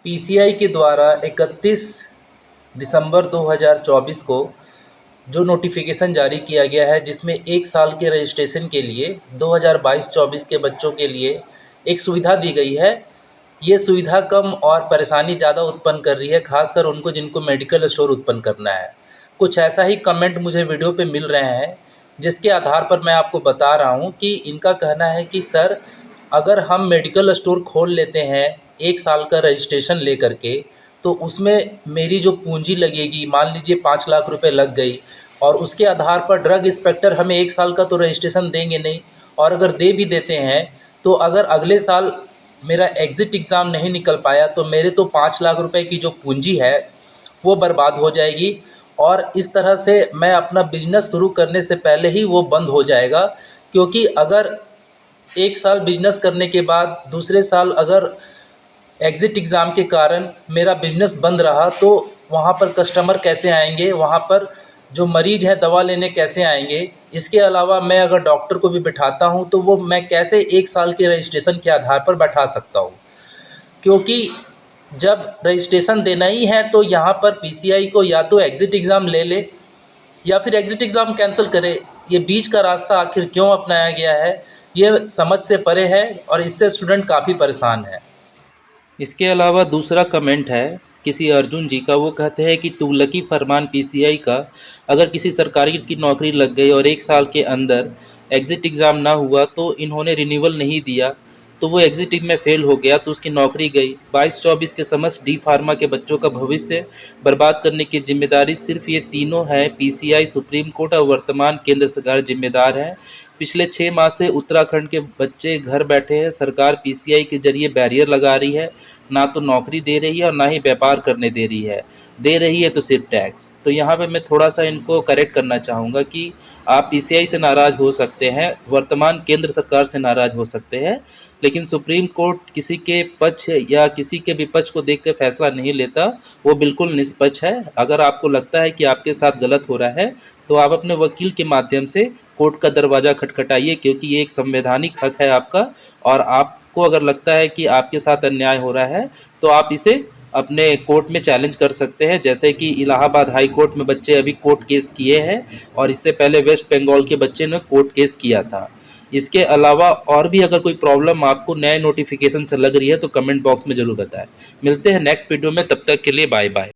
PCI के द्वारा 31 दिसंबर 2024 को जो नोटिफिकेशन जारी किया गया है, जिसमें 1 साल के रजिस्ट्रेशन के लिए 2022-24 के बच्चों के लिए एक सुविधा दी गई है। ये सुविधा कम और परेशानी ज़्यादा उत्पन्न कर रही है, खासकर उनको जिनको मेडिकल स्टोर उत्पन्न करना है। कुछ ऐसा ही कमेंट मुझे वीडियो पे मिल रहे हैं, जिसके आधार पर मैं आपको बता रहा हूँ कि इनका कहना है कि सर, अगर हम मेडिकल स्टोर खोल लेते हैं 1 साल का रजिस्ट्रेशन ले करके, तो उसमें मेरी जो पूंजी लगेगी, मान लीजिए 5 लाख रुपए लग गई, और उसके आधार पर ड्रग इंस्पेक्टर हमें 1 साल का तो रजिस्ट्रेशन देंगे नहीं, और अगर दे भी देते हैं तो अगर अगले साल मेरा एग्ज़िट एग्ज़ाम नहीं निकल पाया तो मेरे तो 5 लाख रुपए की जो पूंजी है वो बर्बाद हो जाएगी, और इस तरह से मैं अपना बिजनेस शुरू करने से पहले ही वो बंद हो जाएगा। क्योंकि अगर 1 साल बिजनेस करने के बाद दूसरे साल अगर एग्ज़िट एग्ज़ाम के कारण मेरा बिजनेस बंद रहा, तो वहाँ पर कस्टमर कैसे आएंगे, वहाँ पर जो मरीज़ हैं दवा लेने कैसे आएंगे। इसके अलावा मैं अगर डॉक्टर को भी बिठाता हूँ तो वो मैं कैसे 1 साल के रजिस्ट्रेशन के आधार पर बैठा सकता हूँ। क्योंकि जब रजिस्ट्रेशन देना ही है तो यहाँ पर पीसीआई को या तो एग्ज़िट एग्ज़ाम ले ले या फिर एग्ज़िट एग्ज़ाम कैंसिल करे। ये बीच का रास्ता आखिर क्यों अपनाया गया है, ये समझ से परे है, और इससे स्टूडेंट काफ़ी परेशान है। इसके अलावा दूसरा कमेंट है किसी अर्जुन जी का। वो कहते हैं कि तुगलकी फरमान पीसीआई का, अगर किसी सरकारी की नौकरी लग गई और 1 साल के अंदर एग्ज़िट एग्ज़ाम ना हुआ तो इन्होंने रिन्यूअल नहीं दिया, तो वो एग्ज़िट में फ़ेल हो गया तो उसकी नौकरी गई। 22-24 के समस्त डी फार्मा के बच्चों का भविष्य बर्बाद करने की जिम्मेदारी सिर्फ ये तीनों है, पीसीआई, सुप्रीम कोर्ट और वर्तमान केंद्र सरकार जिम्मेदार है। पिछले 6 माह से उत्तराखंड के बच्चे घर बैठे हैं। सरकार पीसीआई के जरिए बैरियर लगा रही है, ना तो नौकरी दे रही है और ना ही व्यापार करने दे रही है। दे रही है तो सिर्फ टैक्स। तो यहाँ पे मैं थोड़ा सा इनको करेक्ट करना चाहूँगा कि आप पीसीआई से नाराज़ हो सकते हैं, वर्तमान केंद्र सरकार से नाराज़ हो सकते हैं, लेकिन सुप्रीम कोर्ट किसी के पक्ष या किसी के विपक्ष को देख कर फैसला नहीं लेता। वो बिल्कुल निष्पक्ष है। अगर आपको लगता है कि आपके साथ गलत हो रहा है तो आप अपने वकील के माध्यम से कोर्ट का दरवाज़ा खटखटाइए, क्योंकि ये एक संवैधानिक हक है आपका। और आपको अगर लगता है कि आपके साथ अन्याय हो रहा है तो आप इसे अपने कोर्ट में चैलेंज कर सकते हैं। जैसे कि इलाहाबाद हाई कोर्ट में बच्चे अभी कोर्ट केस किए हैं, और इससे पहले वेस्ट बंगाल के बच्चे ने कोर्ट केस किया था। इसके अलावा और भी अगर कोई प्रॉब्लम आपको नए नोटिफिकेशन से लग रही है तो कमेंट बॉक्स में ज़रूर बताएं। मिलते हैं नेक्स्ट वीडियो में, तब तक के लिए बाय बाय।